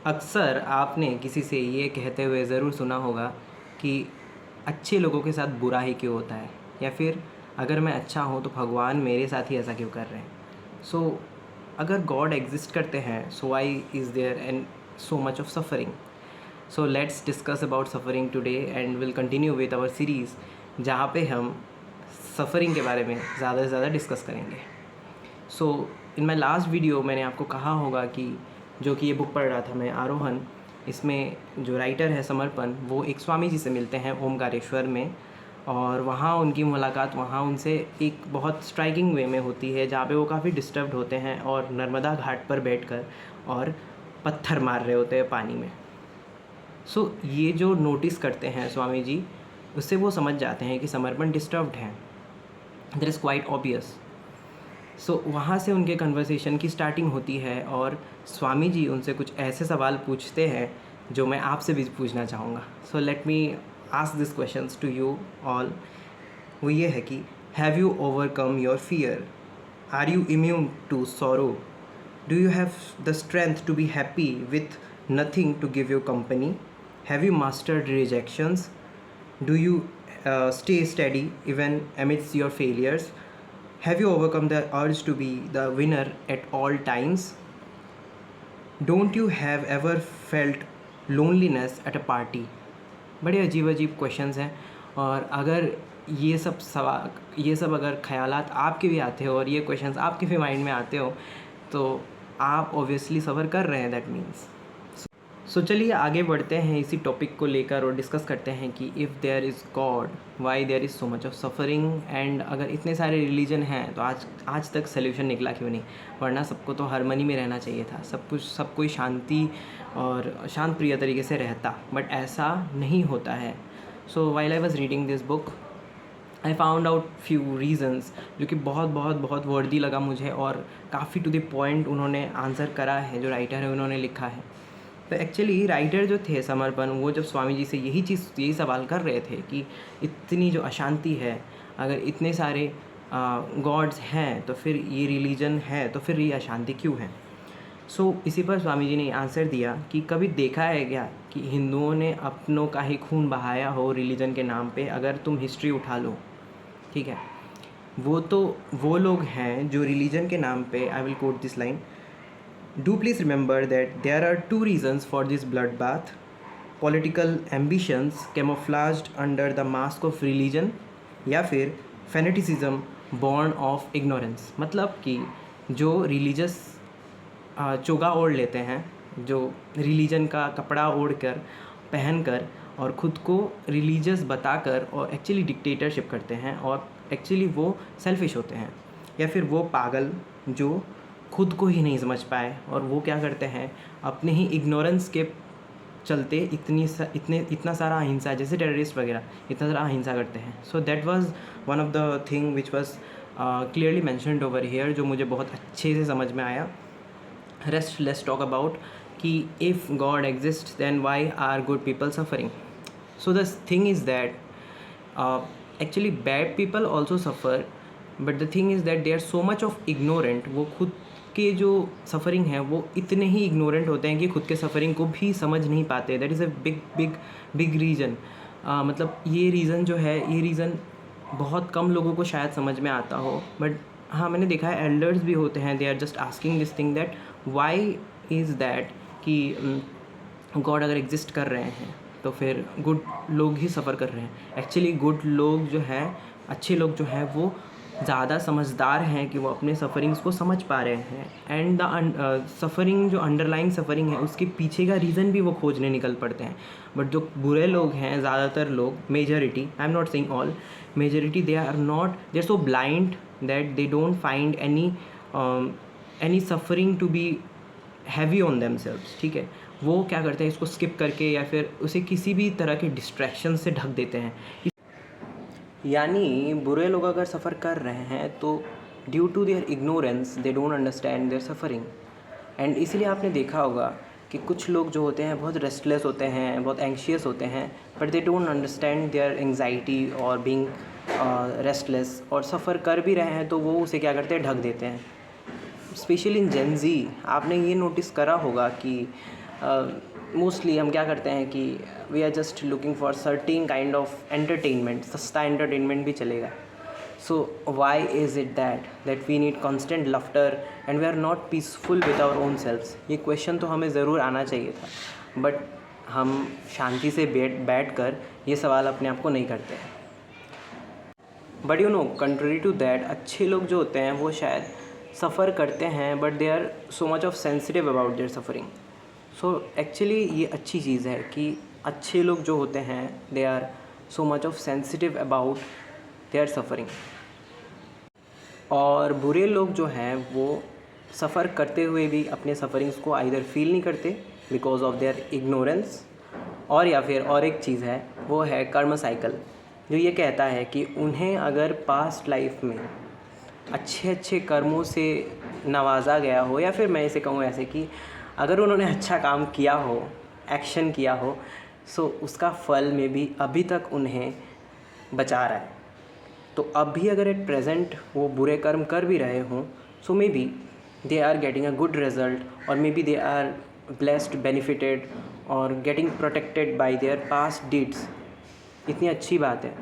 अक्सर आपने किसी से ये कहते हुए ज़रूर सुना होगा कि अच्छे लोगों के साथ बुरा ही क्यों होता है, या फिर अगर मैं अच्छा हूँ तो भगवान मेरे साथ ही ऐसा क्यों कर रहे हैं। अगर गॉड एग्जिस्ट करते हैं, so why is there and so much of suffering. So let's discuss about suffering today and will continue with our series, जहाँ पे हम सफ़रिंग के बारे में ज़्यादा से ज़्यादा डिस्कस करेंगे। सो इन माई लास्ट वीडियो मैंने आपको कहा होगा कि जो कि ये बुक पढ़ रहा था मैं, आरोहण, इसमें जो राइटर है समर्पण, वो एक स्वामी जी से मिलते हैं ओमकारेश्वर में, और वहाँ उनकी मुलाकात वहाँ उनसे एक बहुत स्ट्राइकिंग वे में होती है, जहाँ पे वो काफ़ी डिस्टर्ब्ड होते हैं और नर्मदा घाट पर बैठकर और पत्थर मार रहे होते हैं पानी में। ये जो नोटिस करते हैं स्वामी जी, उससे वो समझ जाते हैं कि समर्पण डिस्टर्ब्ड हैं। That is quite obvious. वहाँ से उनके कन्वर्सेशन की स्टार्टिंग होती है और स्वामी जी उनसे कुछ ऐसे सवाल पूछते हैं जो मैं आपसे भी पूछना चाहूँगा। Let me ask this questions to you all. वो ये है कि have you overcome your fear? Are you immune to sorrow? Do you have the strength to be happy with nothing to give you company? Have you mastered rejections? Do you stay steady even amidst your failures? Have you overcome the urge to be the winner at all times? Don't you have ever felt loneliness at a party? बड़े अजीब अजीब questions हैं, और अगर ये सब अगर ख्यालात आपके भी आते हो और ये क्वेश्चंस आपके भी माइंड में आते हो, तो आप ऑब्वियसली सफ़र कर रहे हैं, दैट मीन्स। चलिए आगे बढ़ते हैं इसी टॉपिक को लेकर और डिस्कस करते हैं कि if there is God, why there is so much of suffering. And अगर इतने सारे रिलीजन हैं तो आज तक सोल्यूशन निकला क्यों नहीं? वरना सबको तो हारमोनी में रहना चाहिए था, सब कोई शांति और शांत प्रिय तरीके से रहता, बट ऐसा नहीं होता है। While I was reading this book, I found out few reasons जो कि बहुत वर्दी लगा मुझे, और काफ़ी टू द पॉइंट उन्होंने आंसर करा है, जो राइटर है उन्होंने लिखा है। तो एक्चुअली राइटर जो थे समर्पण, वो जब स्वामी जी से यही सवाल कर रहे थे कि इतनी जो अशांति है, अगर इतने सारे गॉड्स हैं तो फिर ये रिलीजन है, तो फिर ये अशांति क्यों है? इसी पर स्वामी जी ने आंसर दिया कि कभी देखा है क्या कि हिंदुओं ने अपनों का ही खून बहाया हो रिलीजन के नाम पे? अगर तुम हिस्ट्री उठा लो, ठीक है, वो लोग हैं जो रिलीजन के नाम पे, I will quote this line, do please remember that there are two reasons for this bloodbath: political ambitions camouflaged under the mask of religion, या फिर fanaticism born of ignorance। मतलब कि जो रिलीजियस चोगा ओढ़ लेते हैं, जो रिलीजन का कपड़ा ओढ़ कर पहन कर और ख़ुद को रिलीजियस बताकर और एक्चुअली डिक्टेटरशिप करते हैं, और एक्चुअली वो सेल्फिश होते हैं, या फिर वो पागल जो खुद को ही नहीं समझ पाए, और वो क्या करते हैं, अपने ही इग्नोरेंस के चलते इतना सारा अहिंसा, जैसे टेररिस्ट वगैरह इतना सारा अहिंसा करते हैं। That was one of the thing which was clearly mentioned over here, जो मुझे बहुत अच्छे से समझ में आया। रेस्ट लेट्स टॉक अबाउट कि if God exist then why are good people suffering. The thing is that actually bad people also suffer, but the thing is that they are so much of ignorant. वो खुद के जो suffering है वो इतने ही ignorant होते हैं कि खुद के सफ़रिंग को भी समझ नहीं पाते। That is a big reason. मतलब ये रीज़न जो है, ये रीज़न बहुत कम लोगों को शायद समझ में आता हो, बट हाँ, मैंने देखा है एल्डर्स भी होते हैं, they are just asking this thing that why is that कि गॉड अगर एग्जिस्ट कर रहे हैं तो फिर गुड लोग ही सफ़र कर रहे हैं। एक्चुअली गुड लोग जो हैं, अच्छे लोग जो हैं, वो ज़्यादा समझदार हैं कि वो अपने सफ़रिंग्स को समझ पा रहे हैं, एंड द सफ़रिंग, जो अंडरलाइंग सफ़रिंग है, उसके पीछे का रीज़न भी वो खोजने निकल पड़ते हैं। बट जो बुरे लोग हैं, ज़्यादातर लोग, majority, I am not saying all, majority, they are so blind that they don't find any suffering to be heavy on themselves. ठीक है, वो क्या करते हैं, इसको स्किप करके या फिर उसे किसी भी तरह के डिस्ट्रैक्शन से ढक देते हैं। यानी बुरे लोग अगर सफ़र कर रहे हैं तो due to their ignorance they don't understand their suffering. And इसीलिए आपने देखा होगा कि कुछ लोग जो होते हैं बहुत रेस्टलेस होते हैं, बहुत एंग्शियस होते हैं, but they don't understand their anxiety और बीइंग रेस्टलेस, और सफ़र कर भी रहे हैं तो वो उसे क्या करते हैं, ढक देते हैं। स्पेशली इन जेन ज़ी आपने ये नोटिस करा होगा कि मोस्टली हम क्या करते हैं कि we are just looking for certain kind of entertainment, सस्ता एंटरटेनमेंट भी चलेगा. So why is it that we need constant laughter and we are not peaceful with our own selves? ये क्वेश्चन तो हमें ज़रूर आना चाहिए था, बट हम शांति से बैठ कर ये सवाल अपने आप को नहीं करते हैं. But you know, contrary to that, अच्छे लोग जो होते हैं वो शायद सफ़र करते हैं but they are so much of sensitive about their suffering. So actually ये अच्छी चीज़ है कि अच्छे लोग जो होते हैं they are so much of sensitive about their suffering. और बुरे लोग जो हैं वो सफ़र करते हुए भी अपने सफ़रिंग्स को आइदर फील नहीं करते बिकॉज ऑफ देयर इग्नोरेंस, और या फिर और एक चीज़ है वो है कर्म साइकिल, जो ये कहता है कि उन्हें अगर पास्ट लाइफ में अच्छे अच्छे कर्मों से नवाजा गया हो, या फिर मैं इसे कहूँ ऐसे कि अगर उन्होंने अच्छा काम किया हो, एक्शन किया हो, सो उसका फल में भी अभी तक उन्हें बचा रहा है. तो अब भी अगर एट प्रेजेंट वो बुरे कर्म कर भी रहे हों, so maybe they are getting a good result, और maybe they are blessed, benefited और getting protected by their past deeds. इतनी अच्छी बात है,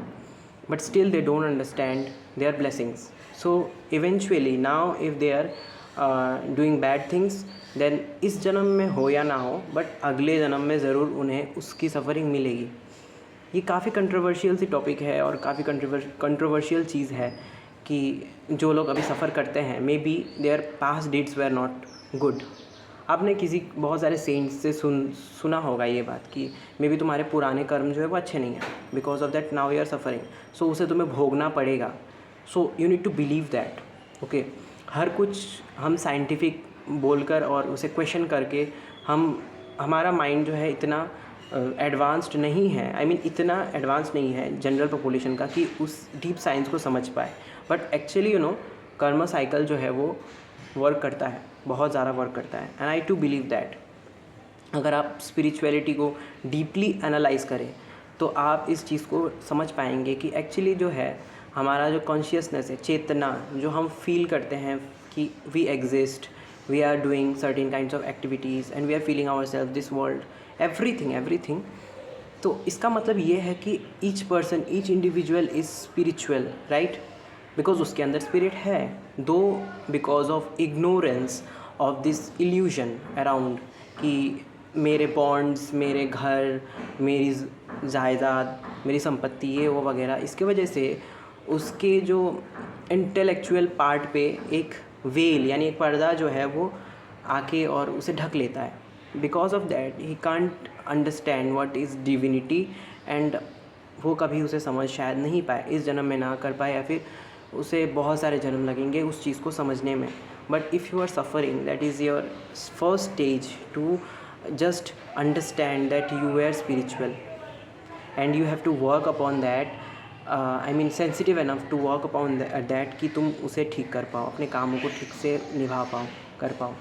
but still they don't understand their blessings. So eventually now if they are doing bad things, then इस जन्म में हो या ना हो, बट अगले जन्म में ज़रूर उन्हें उसकी सफ़रिंग मिलेगी. ये काफ़ी कंट्रोवर्शियल सी टॉपिक है और काफ़ी कंट्रोवर्शियल चीज़ है कि जो लोग अभी सफ़र करते हैं may be there past deeds were not good. आपने किसी बहुत सारे सेंट्स से सुना होगा ये बात कि मे बी तुम्हारे पुराने कर्म जो है वो अच्छे नहीं हैं, because of that now you are suffering, so उसे तुम्हें भोगना पड़ेगा. So you need to believe that. Okay, हर कुछ हम साइंटिफिक बोलकर और उसे क्वेश्चन करके हमारा माइंड जो है इतना एडवांस्ड नहीं है, आई मीन इतना एडवांस नहीं है जनरल पॉपुलेशन का कि उस डीप साइंस को समझ पाए. बट एक्चुअली यू नो, कर्म साइकिल जो है वो वर्क करता है, बहुत ज़्यादा वर्क करता है. And I too believe that अगर आप स्पिरिचुअलिटी को डीपली एनालाइज करें तो आप इस चीज़ को समझ पाएंगे कि एक्चुअली जो है हमारा जो कॉन्शियसनेस है, चेतना, जो हम फील करते हैं कि we exist, we are doing certain kinds of activities and we are feeling our self, this world, everything. तो इसका मतलब ये है कि each person, each individual is spiritual, right? Because उसके अंदर स्पिरिट है, though because of ignorance of this illusion around कि मेरे बॉन्ड्स, मेरे घर, मेरी जायदाद, मेरी संपत्ति, ये वो वगैरह, इसके वजह से उसके जो इंटेलेक्चुअल पार्ट पे एक वेल यानी एक पर्दा जो है वो आके और उसे ढक लेता है. Because of that he can't understand what is divinity, and वो कभी उसे समझ शायद नहीं पाए, इस जन्म में ना कर पाए, या फिर उसे बहुत सारे जन्म लगेंगे उस चीज़ को समझने में. But if you are suffering, that is your first stage to just understand that you were spiritual and you have to work upon that. I mean sensitive enough to work upon that कि तुम उसे ठीक कर पाओ, अपने कामों को ठीक से निभा पाओ, कर पाओ.